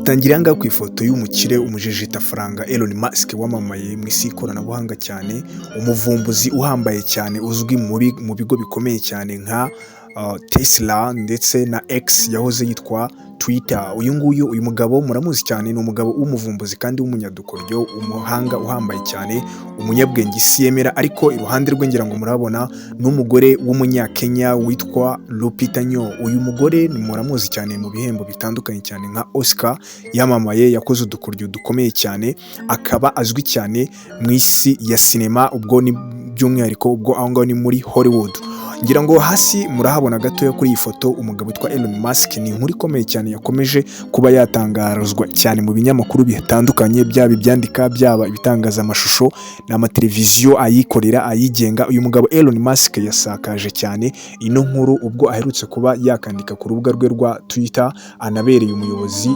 Dutangiriye ngaha ku ifoto y'umukire umujejetafaranga Elon Musk wamamaye mu isi y'ikoranabuhanga cyane, umuvumbuzi uhambaye cyane uzwi mu bigo bikomeye cyane nka Tesla ndetse na X yahoze yitwa Twitter. Uyu mugabo muramuzi cyane, ni umugabo w'umuvumbuzi kandi w'umunyadukoryo, umuhanga uhambaye cyane, umunyabwenge isi yemera. Ariko iruhande rwe ngira ngo murabona n'umugore w'umunyakenya witwa Lupita Nyong'o. Uyu mugore ni muramuzi cyane mu bihembo bitandukanye cyane nka Oscar, yamamaye, yakoze udukoryo dukomeye cyane, akaba azwi cyane mu isi ya sinema, ubwo ni by'umwihariko ubwo aho ngaho ni muri Hollywood. Ngira ngo hasi murahabona gatoya kuri iyi foto umugabo witwa Elon Musk. Ni inkuru ikomeye cyane yakomeje kuba yatangarizwa cyane mu binyamakuru bitandukanye, byaba ibyandika, byaba ibitangaza amashusho n'amateleviziyo ayikorera ayigenga. Uyu mugabo Elon Musk yasakaje cyane ino nkuru ubwo aherutse kuba yakandika ku rubuga rwe rwa Twitter, anabereye umuyobozi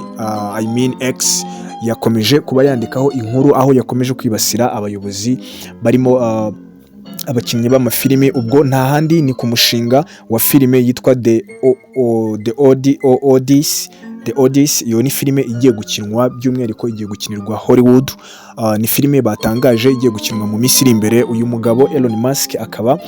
X. Yakomeje kuba yandikaho inkuru aho yakomeje kwibasira abayobozi barimo abakinnyi b'amafilime, ubwo nta handi ni ku mushinga wa filime yitwa The Odyssey. Iyo ni filime igiye gukinwa, by'umwihariko igiye gukinirwa Hollywood. Ni filime batangaje igiye gukinwa mu minsi iri imbere. Uyu mugabo Elon Musk akaba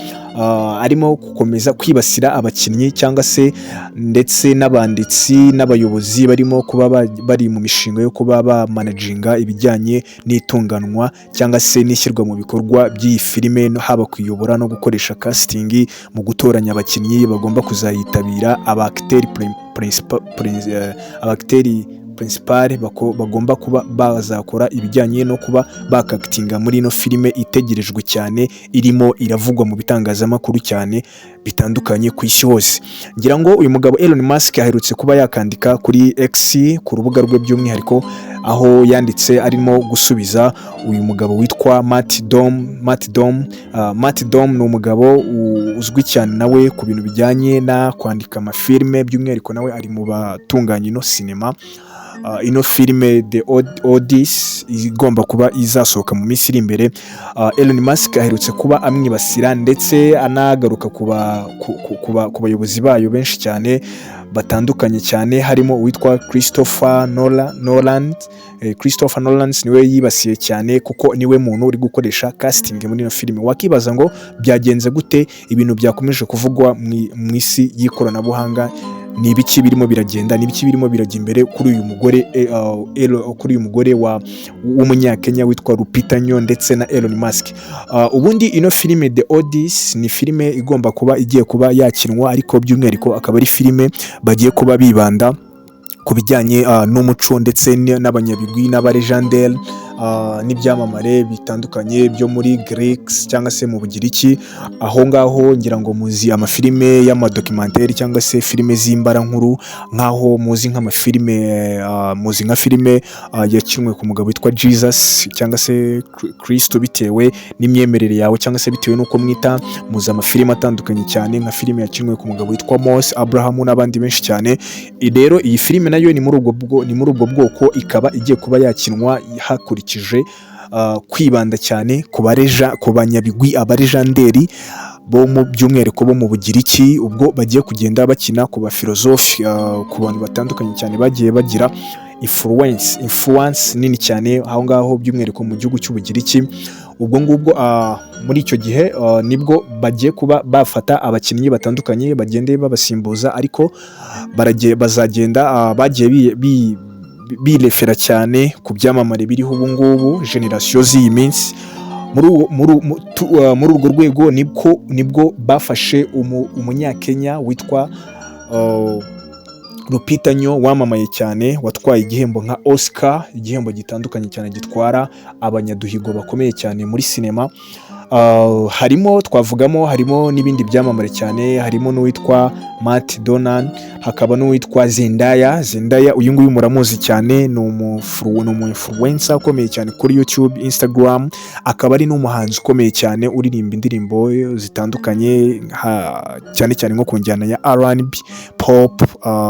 arimo gukomeza kwibasira abakinnyi cyangwa se ndetse n'abanditsi n'abayobozi barimo kuba bari mu mishinga yo kuba bamanaginga ibijyanye n'itunganwa cyangwa se n'ishyirwa mu bikorwa by'iyi filime, haba kuyobora no gukoresha casting mu gutoranya abakinnyi bagomba kuzayitabira, abakiteri principal bagomba kuba bazakora ibijyanye no kuba bakakitinga muri ino filime itegerejwe cyane, irimo iravugwa mu bitangazamakuru cyane bitandukanye ku isi hose. Ngira ngo uyu mugabo Elon Musk aherutse kuba yakandika kuri X ku rubuga rwe, by'umwihariko aho yanditse arimo gusubiza uyu mugabo witwa Matt Damon. Ni umugabo uzwi cyane nawe ku bintu bijyanye na kwandika amafilime, by'umwihariko nawe ari mu batunganya ino sinema. Ino filime The Odyssey igomba kuba izasohoka mu minsi iri imbere. Elon Musk aherutse kuba amwibasira ndetse anagaruka ku bayobozi bayo benshi cyane batandukanye cyane, harimo uwitwa Christopher Nolan. Christopher Nolan niwe yibasiye cyane kuko niwe muntu uri gukoresha casting muri ino filime. Wakibaza ngo byagenze gute ibintu byakomeje kuvugwa mu isi y'ikoranabuhanga, ni ibiki birimo biragenda, ni ibiki birimo birajya imbere kuri uyu mugore w'umunyakenya witwa Lupita Nyong'o ndetse na Elon Musk. Ubundi ino filime The Odyssey ni filime igomba kuba igiye kuba yakinwa, ariko by'umwihariko akaba ari filime bagiye kuba bibanda ku bijyanye n'umuco ndetse n'abanyabigwi n'abaregendere n'ibyamamare bitandukanye byo muri Greeks cyangwa se mu Bugiriki. Aho ngaho ngira ngo muzi amafilime y'amadocumentary cyangwa se filime z'imbarankuru, nkaho muzi nk'amafilime muzi nka filime yakinwe ku mugabo witwa Jesus cyangwa se Kristo, bitewe n'imyemerere yawe cyangwa se bitewe n'uko mwita. Muzi amafilime atandukanye cyane nka filime yakinwe ku mugabo witwa Mose, Abraham n'abandi benshi cyane. Rero iyi filime nayo ni muri ubwo bwoko, ikaba igiye kuba yakinwa hakurikije kwibanda cyane ku banyabigwi, abarejanderi bo mu by'umwihariko bo mu Bugiriki, ubwo bagiye kugenda bakina ku bafilozofi, ku bantu batandukanye cyane bagiye bagira influence nini cyane aho ngaho, by'umwihariko mu gihugu cy'Ubugiriki. Ubwo ngubwo muri icyo gihe nibwo bagiye kuba bafata abakinnyi batandukanye bagende babasimbuza, ariko bazagenda bagiye birefera cyane ku byamamare biriho ubu ngubu, generasiyo z'iyi minsi. Muri urwo rwego nibwo bafashe umunyakenya witwa Lupita Nyong'o wamamaye cyane, watwaye igihembo nka Oscar, igihembo gitandukanye cyane gitwara abanyaduhigo bakomeye cyane muri sinema. Harimo n'ibindi byamamare cyane, harimo n'uwitwa Matt Damon, hakaba n'uwitwa Zendaya. Uyu nguyu muramuzi cyane, ni umu-influencer ukomeye cyane kuri YouTube, Instagram. Akaba ari n'umuhanzi ukomeye cyane uririmba indirimbo zitandukanye cyane cyane nko ku njyana ya R&B, pop,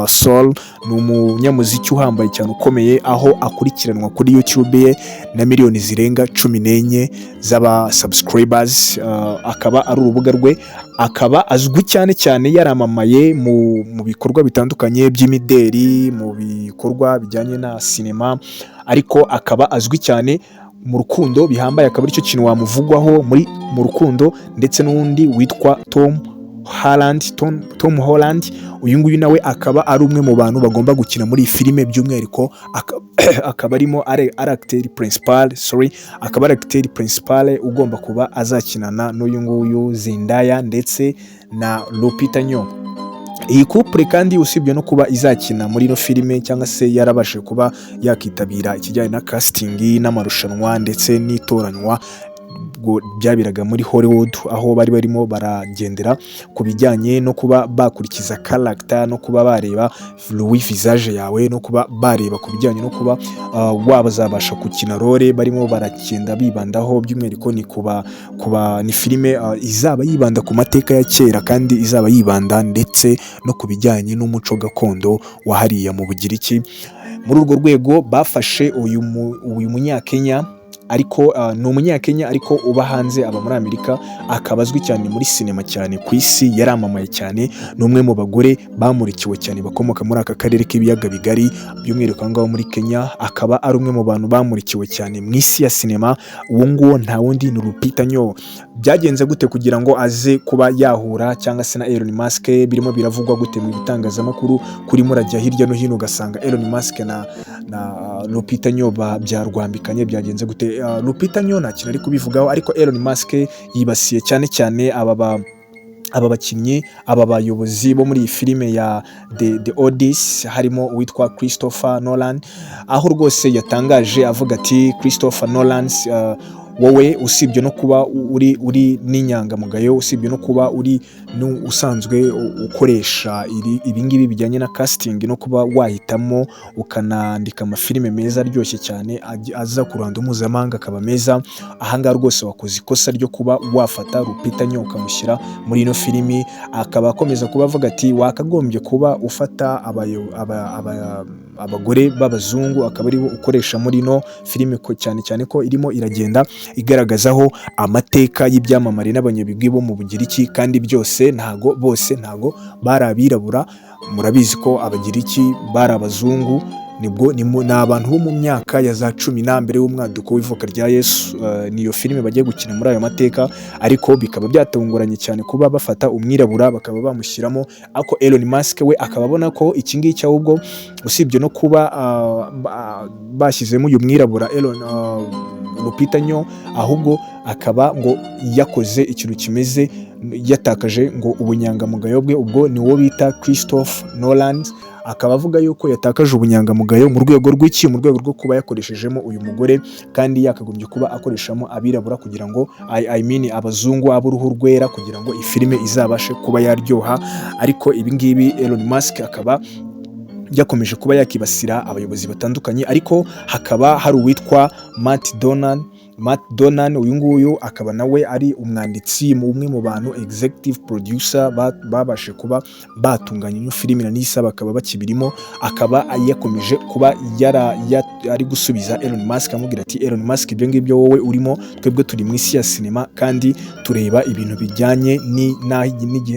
soul. Ni umunyamuziki uhambaye cyane ukomeye, aho akurikiranwa kuri YouTube ye na miliyoni zirenga 14 z'aba subscribers Buzz, akaba ari urubuga rwe, akaba azwi cyane cyane yaramamaye mu bikorwa bitandukanye by'imideri, mu bikorwa bijyanye na sinema, ariko akaba azwi cyane mu rukundo bihambaye, akaba aricyo kintu wamuvugwaho mu rukundo, ndetse n'undi witwa Tom Holland. Uyu nguyu nawe akaba ari umwe mu bantu bagomba gukina muri iyi filime, by'umwihariko akaba arimo acteur principal ugomba kuba azakinana n'uyu nguyu Zendaya ndetse na Lupita Nyong'o. Iyi couple kandi usibye no kuba izakina muri ino filime cyangwa se yarabashije kuba yakitabira ikijyanye na casting n'amarushanwa ndetse n'itoranywa byabiraga muri Hollywood, aho bari barimo baragendera ku bijyanye no kuba bakurikiza character, no kuba bareba visage yawe, no kuba bareba ku bijyanye no kuba wabazabasha gukina role, barimo barakenda bibandaho, by'umwihariko ni filime izaba yibanda ku mateka ya kera, kandi izaba yibanda ndetse no ku bijyanye n'umuco gakondo wa hariya mu Bugiriki. Muri urwo rwego bafashe uyu munyakenya, ariko ni umunyakenya ariko uba hanze, aba muri Amerika, akaba azwi cyane muri sinema cyane ku isi, yaramamaye cyane, ni umwe mu bagore bamurikiwe cyane bakomoka muri aka karere k'ibiyaga bigari, by'umwihariko ngaho muri Kenya, akaba ari umwe mu bantu bamurikiwe cyane mu isi ya sinema. Uwo nguwo nta wundi ni Lupita Nyong'o. Byagenze gute kugira ngo aze kuba yahura cyangwa se na Elon Musk? Birimo biravugwa gute mu bitangazamakuru? Kuri murajya hirya no hino ugasanga Elon Musk na Lupita Nyong'o byarwambikanye, byagenze gute? Lupita Nyong'o nta kintu ari kubivugaho, ariko Elon Musk yibasiye cyane cyane aba bakinnyi, aba bayobozi bo muri iyi filime ya The Odyssey, harimo uwitwa Christopher Nolan, aho rwose yatangaje avuga ati Christopher Nolan, wowe usibye no kuba uri n'inyangamugayo, usibye no kuba uri usanzwe ukoresha ibingibi bijyanye na casting, no kuba wahitamo ukanandika amafilime meza aryoshye cyane aza ku ruhando mpuzamahanga akaba meza, ahangaha rwose wakoze ikosa ryo kuba wafata Lupita Nyong'o ukamushyira muri ino filimi. Akaba akomeza kuba avuga ati wakagombye kuba ufata abagore b'abazungu akaba aribo ukoresha muri ino filime, cyane cyane ko irimo iragenda igaragazaho amateka y'ibyamamare n'abanyabigwi bo mu Bugiriki, kandi bose ntago bari abirabura. Murabizi ko Abagiriki bari abazungu, ni abantu bo mu myaka ya za 10 mbere y'umwaduko w'ivuka rya Yesu. Niyo filime bagiye gukina muri ayo mateka, ariko bikaba byatunguranye cyane kuba bafata umwirabura bakaba bamushyiramo. Ako Elon Musk we akaba abona ko iki ngiki ahubwo usibye no kuba bashyizemo uyu mwirabura Lupita Nyong'o, ahubwo akaba ngo yakoze ikintu kimeze, yatakaje ngo ubunyangamugayo bwe. Ubwo ni wo bita Christopher Nolan, akaba avuga yuko yatakaje ubunyangamugayo mu rwego rw'iki, mu rwego rwo kuba yakoreshejemo uyu mugore, kandi yakagombye kuba akoreshamo abirabura kugira ngo abazungu ab'uruhu rwera, kugira ngo ifilime izabashe kuba yaryoha. Ariko ibingibi Elon Musk akaba yakomeje kuba yakibasira abayobozi batandukanye, ariko hakaba hari uwitwa Matt Donan. Uyu nguyu akaba nawe ari umwanditsi, umwe mu bantu executive producer babashe kuba batunganya ino filime na nisa bakaba bakibirimo. Akaba yakomeje kuba ari gusubiza Elon Musk, amubwira ati Elon Musk, ibyo ngibyo wowe urimo, twebwe turi mu isi ya sinema kandi tureba ibintu bijyanye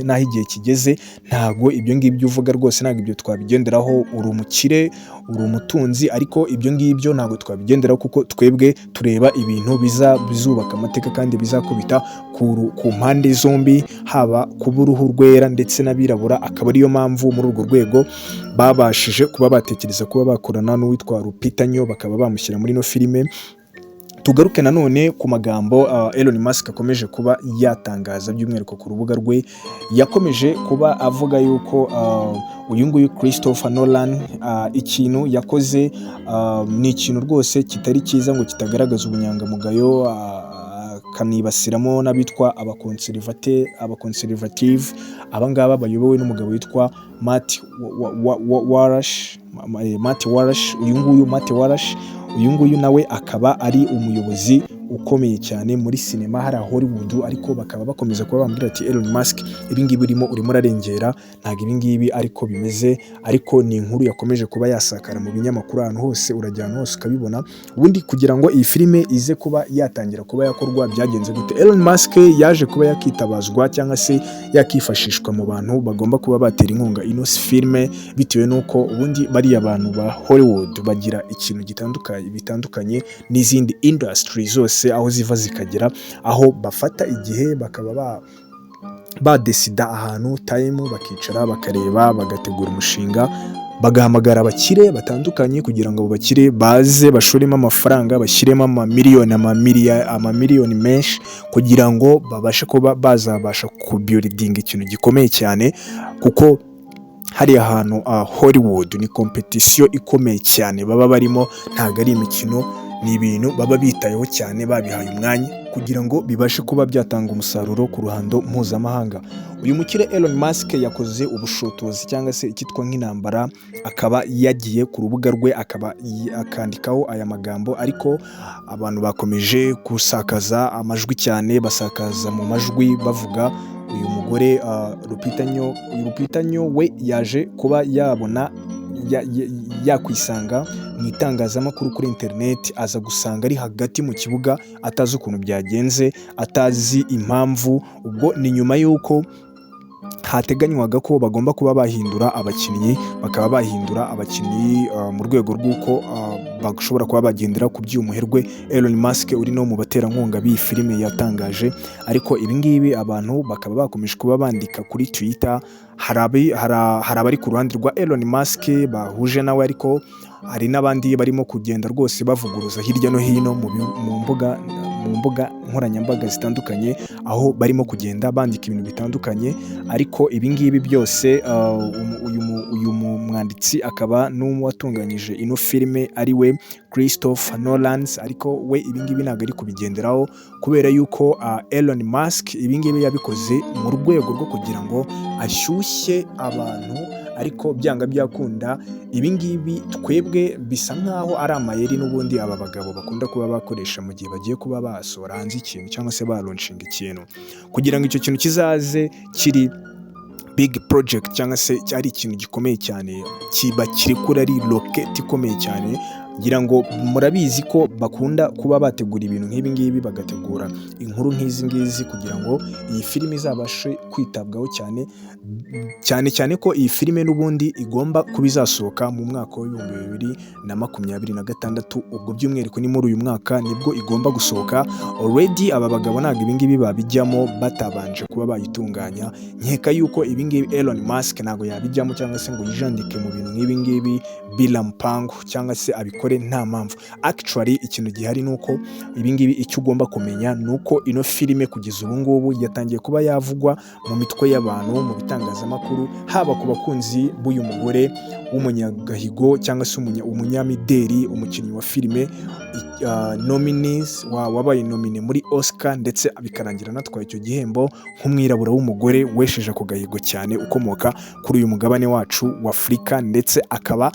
n'aho igihe kigeze, ntago ibyo ngibyo uvuga rwose ntago ibyo twabigenderaho. Uri umukire, uri umutunzi, ariko ibyo ngibyo ntago twabigenderaho, kuko twebwe tureba ibintu bizubaka amateka kandi bizakubita ku mpande zombi, haba kuba uruhu rwera ndetse n'abirabura. Akaba ariyo mpamvu muri urwo rwego babashije kuba batekereza kuba bakorana n'uwitwa Lupita Nyong'o, bakaba bamushyira muri ino filime. Tugaruke nanone ku magambo Elon Musk akomeje kuba yatangaza, by'umwihariko ku rubuga rwe. Yakomeje kuba avuga yuko uyu nguyu Christopher Nolan ikintu yakoze ni ikintu rwose kitari cyiza, ngo kitagaragaza ubunyangamugayo, akanibasiramo n'abitwa abaconservative. Abangaba bayobowe n'umugabo witwa Matt Walsh. Uyu nguyu nawe akaba ari umuyobozi ukomeye cyane muri sinema hari Hollywood, ariko bakaba bakomeza kuba bambwira ati Elon Musk ibingibi urimo urarengera, ntabwo ibingibi ariko bimeze, ariko ni inkuru yakomeje kuba yasakara mu binyamakuru ahantu hose, urajya ahantu hose ukabibona. Ubundi kugira ngo iyi filime ize kuba yatangira kuba yakorwa byagenze gute? Elon Musk yaje kuba yakitabazwa cyangwa se yakifashishwa mu bantu bagomba kuba batera inkunga ino filime, bitewe n'uko ubundi bariya bantu ba Hollywood bagira ikintu bitandukanye n'izindi industry zose aho ziva zikagera, aho bafata igihe bakaba badesida ahantu time, bakicara bakareba bagategura umushinga, bagahamagara abakire batandukanye kugira ngo abo bakire baze bashoremo amafaranga, bashyiremo amamiliyoni menshi kugira ngo babashe kuba bazabasha kubuilding ikintu gikomeye cyane, kuko hariya hantu Hollywood ni competition ikomeye cyane baba barimo, ntabwo ari imikino, ni ibintu baba bitayeho cyane, babihaye umwanya kugira ngo bibashe kuba byatanga umusaruro ku ruhando mpuzamahanga. Uyu mukire Elon Musk yakoze ubushotozi cyangwa se icyitwa nk'intambara, akaba yagiye ku rubuga rwe akandikaho aya magambo, ariko abantu bakomeje gusakaza amajwi cyane, basakaza mu majwi bavuga uyu mugore Lupita Nyong'o we yaje kuba yabona yakwisanga mu itangazamakuru kuri interineti, aza gusanga ari hagati mu kibuga atazi ukuntu byagenze, atazi impamvu. Ubwo ni nyuma y'uko hateganywaga ko bagomba kuba bahindura abakinnyi, bakaba bahindura abakinnyi mu rwego rw'uko bashobora kuba bagendera ku by'umuherwe Elon Musk uri no mu baterankunga b'iyi filime yatangaje. Ariko ibingibi abantu bakaba bakomeje kuba bandika kuri Twitter, hari abari ku ruhande rwa Elon Musk bahuje nawe, ariko hari n'abandi barimo kugenda rwose bavuguruza hirya no hino mu mbuga nkoranyambaga zitandukanye, aho barimo kugenda bandika ibintu bitandukanye. Ariko ibingibi byose uyu mwanditsi akaba n'uwatunganyije ino filime ari we Christopher Nolan, ariko we ibingibi ntabwo ari kubigenderaho, kubera yuko Elon Musk ibingibi yabikoze mu rwego rwo kugira ngo ashyushye abantu, ariko byanga byakunda ibingibi twebwe bisa nkaho ari amayeri n'ubundi aba bagabo bakunda kuba bakoresha mu gihe bagiye kuba basohora hanze ikintu cyangwa se balaunchinga ikintu, kugira ngo icyo kintu kizaze kiri big project cyangwa se ari ikintu gikomeye cyane, kiba kiri kuri ari rocket ikomeye cyane. Ngira ngo murabizi ko bakunda kuba bategura ibintu nk'ibi ngibi, bagategura inkuru nk'izi ngizi kugira ngo iyi filime izabashe kwitabwaho cyane ko iyi filime n'ubundi igomba kuba izasohoka mu mwaka wa 2026. ubwo by'umwihariko ni muri uyu mwaka nibwo igomba gusohoka. Already aba bagabo ntabwo ibi ngibi babijyamo batabanje kuba bayitunganya. Nkeka yuko ibi ngibi Elon Musk ntabwo yabijyamo cyangwa se ngo yijandike mu bintu nk'ibi ngibi bila mpango cyangwa se abikore nta mpamvu. Actually ikintu gihari nuko ibingibi icyo ugomba kumenya nuko ino filime kugeza ubu ngubu yatangiye kuba yavugwa mu mitwe y'abantu, mu bitangazamakuru, haba ku bakunzi b'uyu mugore w'umunyagahigo cyangwa se umunyamideli, umukinnyi wa filime nominees wabaye nomine muri Oscar, ndetse bikarangira natwaye icyo gihembo nk'umwirabura w'umugore wesheje ku gahigo cyane ukomoka kuri uyu mugabane wacu wa Afurika, ndetse akaba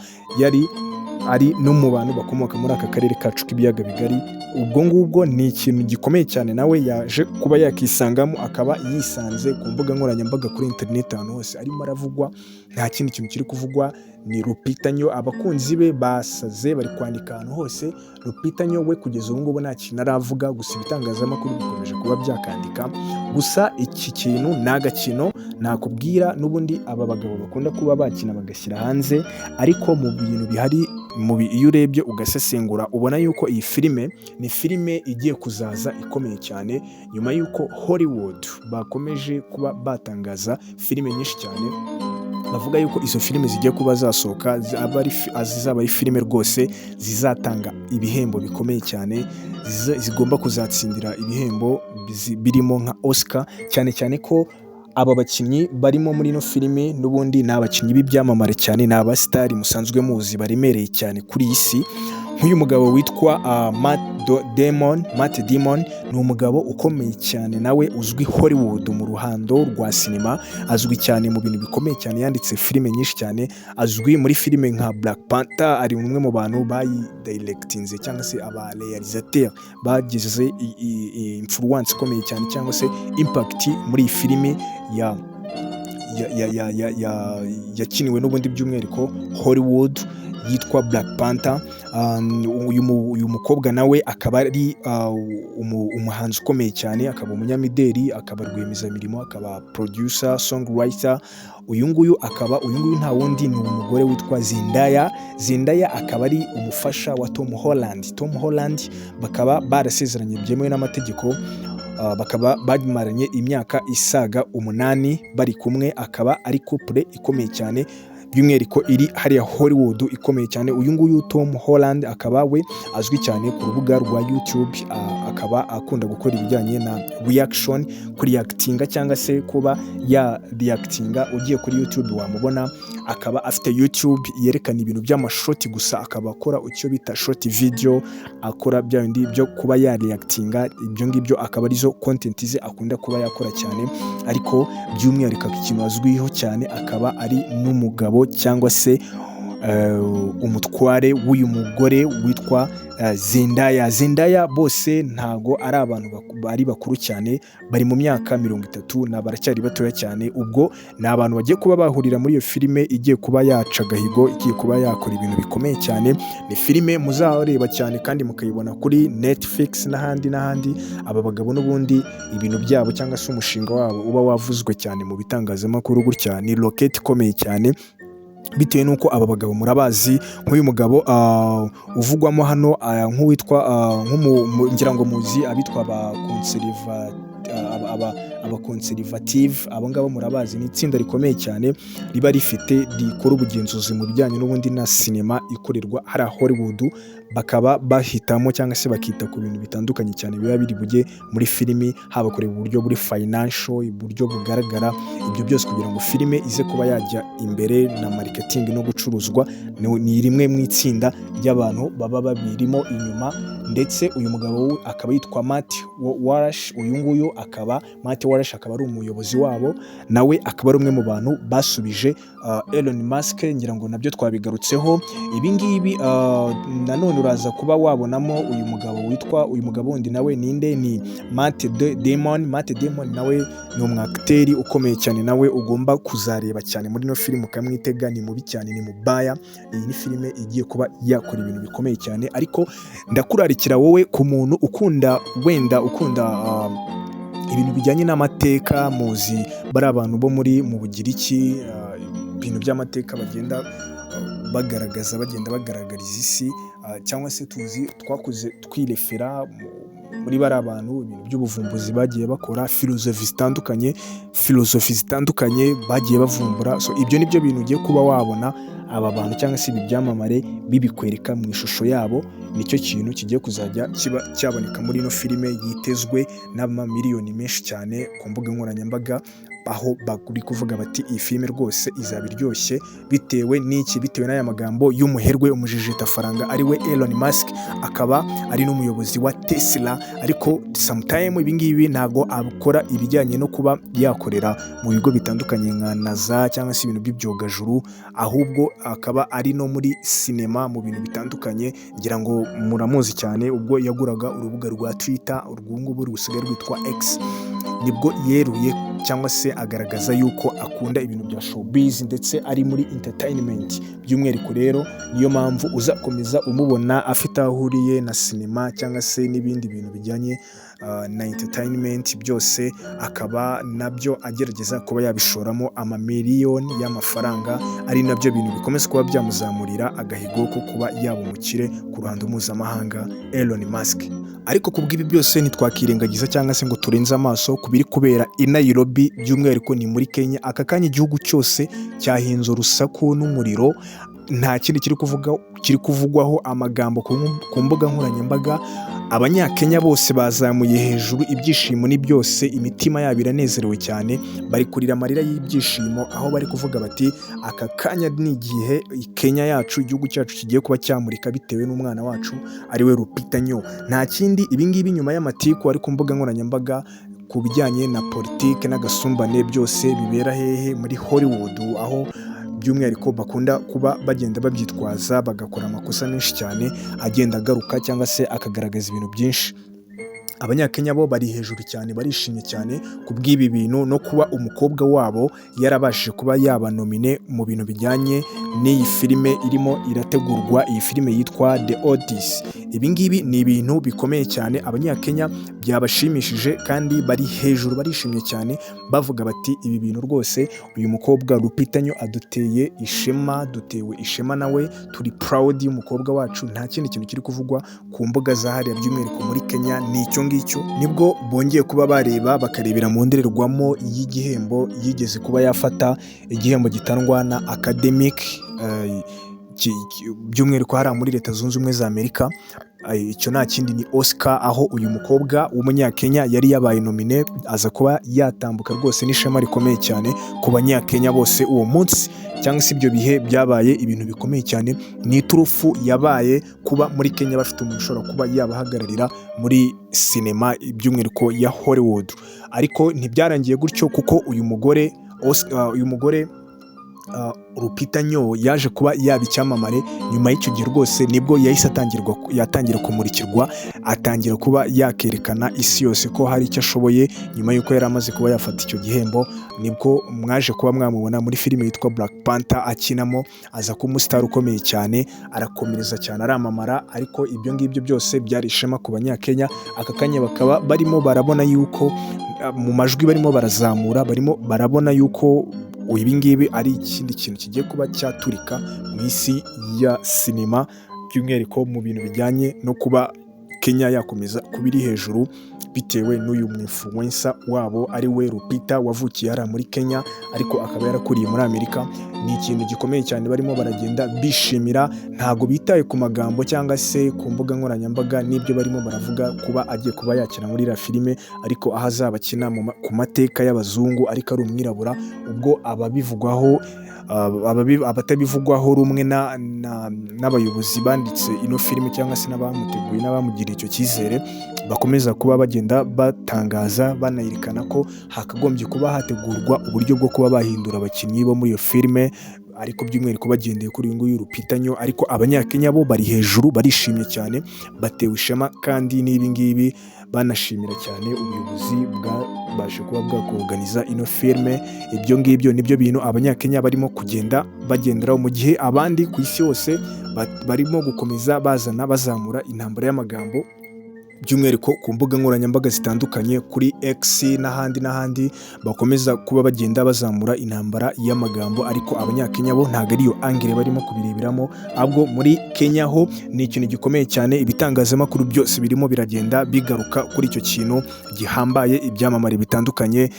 ari no mu bantu bakomoka muri aka karere kacu k'ibiyaga bigari. Ubwo ngubwo ni ikintu gikomeye cyane, nawe yaje kuba yakisangamo, akaba yisanze ku mbuga nkoranyambaga kuri interineti ahantu hose arimo aravugwa. Nta kindi kintu kiri kuvugwa, ni Lupita Nyong'o. Abakunzi be basaze bari kwandika ahantu hose. Lupita Nyong'o we kugeza ubu ngubu nta kintu aravuga, gusa ibitangazamakuru bikomeje kuba byakandika. Gusa iki kintu ni agakino nakubwira, n'ubundi aba bagabo bakunda kuba bakina bagashyira hanze, ariko mu bintu bihari iyo urebye ugasesengura ubona yuko iyi filime ni filime igiye kuzaza ikomeye cyane, nyuma yuko Hollywood bakomeje kuba batangaza filime nyinshi cyane, bavuga yuko izo filime zigiye kuba zasohoka zizaba ari filime rwose zizatanga ibihembo bikomeye cyane, zigomba kuzatsindira ibihembo birimo nka Oscar, cyane ko aba bakinnyi barimo muri ino filime n'ubundi ni abakinnyi b'ibyamamare cyane, ni abasitari musanzwe muzi baremereye cyane kuri iyi si. nk'uyu mugabo witwa Matt Damon ni umugabo ukomeye cyane nawe uzwi Hollywood mu ruhando rwa sinema, azwi cyane mu bintu bikomeye cyane, yanditse filime nyinshi cyane, azwi muri filime nka Black Panther, ari umwe mu bantu bayidirectinze cyangwa se aba realisateur bagize influence ikomeye cyane cyangwa se impact muri iyi filime yakiniwe n'ubundi by'umwihariko Hollywood yitwa Black Panther. Uyu mukobwa nawe akaba ari umuhanzi ukomeye cyane, akaba umunyamideli, akaba rwiyemezamirimo, akaba producer, songwriter. Uyu nguyu nta wundi ni umugore witwa Zendaya akaba ari umufasha wa Tom Holland bakaba barasezeranye byemewe n'amategeko, bakaba bamaranye imyaka isaga 8 bari kumwe, akaba ari couple ikomeye cyane by'umwihariko iri hariya Hollywood ikomeye cyane. Uyu nguyu Tom Holland akaba we azwi cyane ku rubuga rwa YouTube, akaba akunda gukora ibijyanye na reaction, reactinga cyangwa se kuba ya reactinga. Ugiye kuri YouTube wamubona, akaba afite YouTube yerekana ibintu by'amashoti gusa, akaba akora icyo bita short video, akora bya bindi byo kuba ya reactinga. Ibyo ngibyo akaba arizo content ze akunda kuba yakora cyane, ariko by'umwihariko ikintu azwiho cyane akaba ari n'umugabo cyangwa se umutware w'uyu mugore witwa Zendaya. Bose ntago ari abantu bari bakuru cyane, bari mu myaka 30 na baracyari batoya cyane. Ubwo ni abantu bagiye kuba bahurira muri iyo filime igiye kuba yaca gahigo, igiye kuba yakora ibintu bikomeye cyane. Ni filime muzareba cyane kandi mukayibona kuri Netflix n'ahandi. Aba bagabo n'ubundi ibintu byabo cyangwa se umushinga wabo uba wavuzwe cyane mu bitangazamakuru gutya, ni rocket ikomeye cyane, bitewe nuko aba bagabo murabazi. Nk'uyu mugabo uvugwamo hano nk'uwitwa ngira ngo muzi abitwa abaconservative, abo ngabo murabazi, ni itsinda rikomeye cyane riba rikora ubugenzuzi mu bijyanye n'ubundi na sinema ikorerwa hari Hollywood, bakaba bahitamo cyangwa se bakita ku bintu bitandukanye cyane biba biri bujye muri filimi, haba kureba uburyo buri financial, uburyo bugaragara, ibyo byose kugira ngo filime ize kuba yajya imbere na marketing no gucuruzwa. Ni rimwe mu itsinda ry'abantu baba babirimo inyuma, ndetse uyu mugabo we akaba yitwa Matt Walsh. Uyu nguyu akaba Matt Walsh akaba ari umuyobozi wabo, nawe akaba ari umwe mu bantu basubije Elon Musk, ngira ngo nabyo twabigarutseho. Ibi ngibi nanone uraza kuba wabonamo uyu mugabo wundi nawe ninde, ni Matt Damon nawe ni umwakteri ukomeye cyane, nawe ugomba kuzareba cyane muri no filime ukamwitega, ni mubi cyane, ni mubaya. Iyi ni filime igiye kuba yakora ibintu bikomeye cyane, ariko ndakurarikira wowe ku muntu ukunda ibintu bijyanye n'amateka, muzi bari abantu bo mu Bugiriki, ibintu by'amateka bagenda bagaragariza isi, cyangwa se twakuze twirefera muri bari abantu, ibintu by'ubuvumbuzi bagiye bakora, filozofi zitandukanye bagiye bavumbura. So ibyo nibyo bintu ugiye kuba wabona aba bantu cyangwa se ibi byamamare bibikwereka mu ishusho yabo. Nicyo kintu kigiye kuzajya kiba cyaboneka muri ino filime, yitezwe n'amamiliyoni menshi cyane ku mbuga nkoranyambaga, aho bari kuvuga bati iyi filime rwose izaba iryoshye. Bitewe n'aya magambo y'umuherwe umujijitafaranga ari we Elon Musk, akaba ari n'umuyobozi wa Tesla, ariko sometime ibi ngibi ntago akora ibijyanye no kuba yakorera mu bigo bitandukanye nka NASA cyangwa se ibintu by'ibyogajuru, ahubwo akaba ari no muri sinema mu bintu bitandukanye. Ngira ngo muramuzi cyane ubwo yaguraga urubuga rwa Twitter, urwungubu rusigaye rwitwa X, nibwo yeruye cyangwa se agaragaza yuko akunda ibintu bya showbiz ndetse ari muri entertainment by'umwihariko. Rero niyo mpamvu uzakomeza umubona afite aho ahuriye na sinema cyangwa se n'ibindi bintu bijyanye na entertainment, byose akaba nabyo agerageza kuba yabishoramo amamiliyoni y'amafaranga, ari nabyo bintu bikomeza kuba byamuzamurira agahigo ko kuba yaba umukire ku ruhando mpuzamahanga Elon Musk. Ariko kubw'ibi byose ntitwakirengagiza cyangwa se ngo turenze amaso ku biri kubera i Nairobi, by'umwihariko ni muri Kenya. Aka kanya igihugu cyose cyahinze urusaku n'umuriro, nta kindi kiri kuvugwaho amagambo ku mbuga nkoranyambaga. Abanyakenya bose bazamuye hejuru, ibyishimo ni byose, imitima yabo iranezerewe cyane, bari kurira amarira y'ibyishimo, aho bari kuvuga bati aka kanya ni igihe Kenya yacu, igihugu cyacu kigiye kuba cyamurika bitewe n'umwana wacu ariwe Lupita Nyong'o. Nta kindi, ibingibi nyuma y'amatiku ari ku mbuga nkoranyambaga ku bijyanye na politike n'agasumbane, byose bibera hehe? Muri Hollywood, aho by'umwihariko bakunda kuba bagenda babyitwaza, bagakora amakosa menshi cyane agenda agaruka cyangwa se akagaragaza ibintu byinshi. Abanyakenya bo bari hejuru cyane, barishimye cyane ku bw'ibi bintu, no kuba umukobwa wabo yarabashije kuba yaba nomine mu bintu bijyanye n'iyi filime irimo irategurwa, iyi filime yitwa The Odyssey. Ibi ngibi ni ibintu bikomeye cyane, Abanyakenya byabashimishije kandi bari hejuru, barishimye cyane, bavuga bati ibi bintu rwose uyu mukobwa Lupita Nyong'o aduteye ishema, dutewe ishema nawe, turi proud y'umukobwa wacu. Nta kindi kintu kiri kuvugwa ku mbuga za hariya by'umwihariko muri Kenya ni icyo ngicyo. Nibwo bongeye kuba bareba bakarebera mu ndorerwamo y'igihembo yigeze kuba yafata, igihembo gitangwa na Academic by'umwihariko hariya muri Leta Zunze Ubumwe za Amerika. Icyo nta kindi ni Oscar, aho uyu mukobwa w'umunyakenya yari yabaye nomine, aza kuba yatambuka rwose n'ishema rikomeye cyane ku banyakenya bose. Uwo munsi cyangwa se ibyo bihe byabaye ibintu bikomeye cyane, ni iturufu yabaye kuba muri Kenya bafite umuntu ushobora kuba yabahagararira muri sinema by'umwihariko ya Hollywood. Ariko ntibyarangiye gutyo, kuko uyu mugore Lupita Nyong'o yaje kuba yaba icyamamare. Nyuma y'icyo gihe rwose nibwo yahise yatangira kumurikirwa, atangira kuba yakerekana isi yose ko hari icyo ashoboye. Nyuma y'uko yari amaze kuba yafata icyo gihembo, nibwo mwaje kuba mwamubona muri filime yitwa Black Panther akinamo, aza kuba umusitari ukomeye cyane, arakomereza cyane, aramamara. Ariko ibyo ngibyo byose byari ishema ku Banyakenya. Aka kanya bakaba barimo barabona yuko mu majwi barimo barazamura, barimo barabona yuko ibi ngibi ari ikindi kintu kigiye kuba cyaturika mu isi ya sinema, by'umwihariko mu bintu bijyanye no kuba Kenya yakomeza kuba iri hejuru bitewe n'uyu influencer wabo ari we Lupita, wavukiye hariya muri Kenya ariko akaba yarakuriye muri Amerika. Ni ikintu gikomeye cyane barimo baragenda bishimira, ntago bitaye ku magambo cyangwa se ku mbuga nkoranyambaga n'ibyo barimo baravuga kuba agiye kuba yakina muri iriya filime, ariko aho azaba akina ku mateka y'abazungu ariko ari umwirabura. Ubwo ababivugwaho abatabivugwaho rumwe n'abayobozi banditse ino filime cyangwa se n'abamuteguye n'abamugiriye icyo cyizere, bakomeza kuba bagenda batangaza banayirikana ko hakagombye kuba hategurwa uburyo bwo kuba bahindura abakinnyi bo muri iyo filime, ariko by'umwihariko bagendeye kuri uyu nguyu Lupita Nyong'o. Ariko Abanyakenya bo bari hejuru, barishimye cyane, batewe ishema, kandi n'ibi ngibi banashimira cyane ubuyobozi bwabashe kuba bwakoganiza ino filime. Ibyo ngibyo nibyo bintu Abanyakenya barimo kugenda bagenderaho, mu gihe abandi ku isi yose barimo gukomeza bazamura intambara y'amagambo, by'umwihariko ku mbuga nkoranyambaga zitandukanye, kuri X n'ahandi bakomeza kuba bagenda bazamura intambara y'amagambo. Ariko Abanyakenya bo ntabwo ariyo angire barimo kubireberamo, ahubwo muri Kenya ho ni ikintu gikomeye cyane. Ibitangazamakuru byose birimo biragenda bigaruka kuri icyo kintu gihambaye, ibyamamare bitandukanye,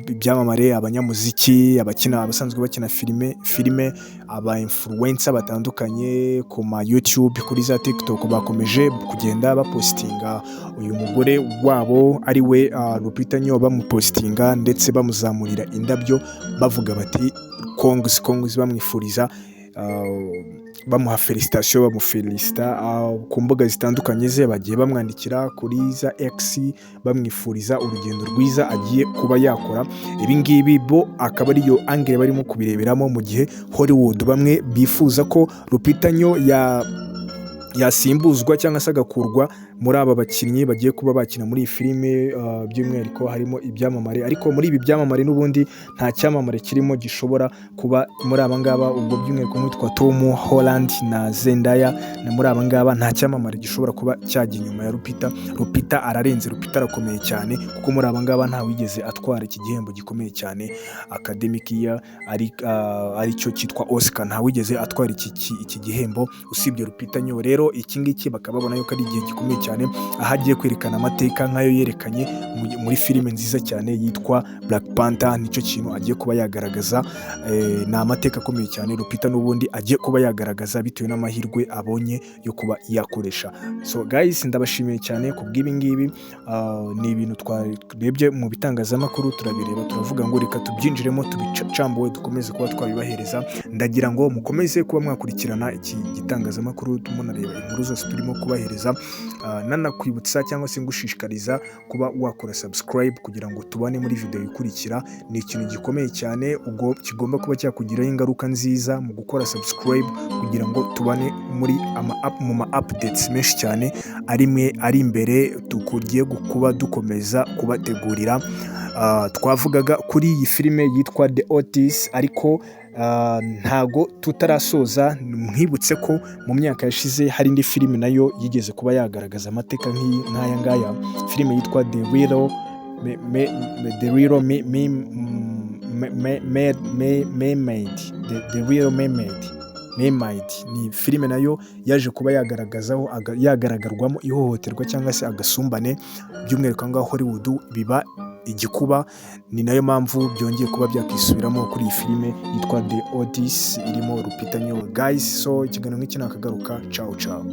ibyamamare, abanyamuziki, abasanzwe bakina filime, aba influencer batandukanye ku ma YouTube, kuri za TikTok, bakomeje kugenda bapostinga uyu mugore wabo ari we Lupita Nyong'o, bamupostinga ndetse bamuzamurira indabyo, bavuga bati kongs, bamwifuriza bamuha felicitation, bamufelicita ku mbuga zitandukanye ze, bagiye bamwandikira kuri za X bamwifuriza urugendo rwiza agiye kuba yakora. Ibi ngibi bo akaba ariyo angire barimo kubireberamo, mu gihe Hollywood bamwe bifuza ko Lupita Nyong'o yasimbuzwa cyangwa se agakurwa muri aba bakinnyi bagiye kuba bakina muri iyi filime. By'umwihariko harimo ibyamamare, ariko muri ibi byamamare n'ubundi nta cyamamare kirimo gishobora kuba muri aba ngaba. Ubwo by'umwihariko nk'uwitwa Tom Holland na Zendaya, na muri aba ngaba nta cyamamare gishobora kuba cyajya inyuma ya Lupita. Lupita ararenze, Lupita arakomeye cyane, kuko muri aba ngaba nta wigeze atwara iki gihembo gikomeye cyane Academic Year aricyo cyitwa Oscar, nta wigeze atwara iki gihembo usibye Lupita Nyong'o. Rero iki ngiki bakaba babona yuko ari igihe gikomeye cyane cyane, aho agiye kwerekana amateka nk'ayo yerekanye muri filime nziza cyane yitwa Black Panther. Nicyo kintu agiye kuba yagaragaza, ni amateka akomeye cyane Lupita n'ubundi agiye kuba yagaragaza bitewe n'amahirwe abonye yo kuba yakoresha. So guys, ndabashimiye cyane ku bw'ibi ngibi. Ni ibintu twarebye mu bitangazamakuru, turabireba turavuga ngo reka tubyinjiremo tubicambuwe dukomeze kuba twabibahereza. Ndagira ngo mukomeze kuba mwakurikirana iki gitangazamakuru, munareba inkuru zose turimo kubahereza, nanakwibutsa cyangwa se ngushishikariza kuba wakora subscribe kugira ngo tubane muri video ikurikira. Ni ikintu gikomeye cyane ubwo kigomba kuba cyakugiraho ingaruka nziza mu gukora subscribe kugira ngo tubane mu ma updates menshi cyane ari imbere tugiye kuba dukomeza kubategurira. Twavugaga kuri iyi filime yitwa The Otis, ariko ntago tutarasoza. Mwibutse ko mu myaka yashize hari indi filime nayo yigeze kuba yagaragaza amateka nk'aya ngaya, filime yitwa The Little Mermaid. Ni filime nayo yaje kuba yagaragarwamo ihohoterwa cyangwa se agasumbane, by'umwihariko ngaho Hollywood biba igikuba. Ni nayo mpamvu byongeye kuba byakisubiramo kuri iyi filime yitwa The Otis irimo Lupita Nyong'o. Guys, so ikiganiro nk'iki nakagaruka. Ciao ciao.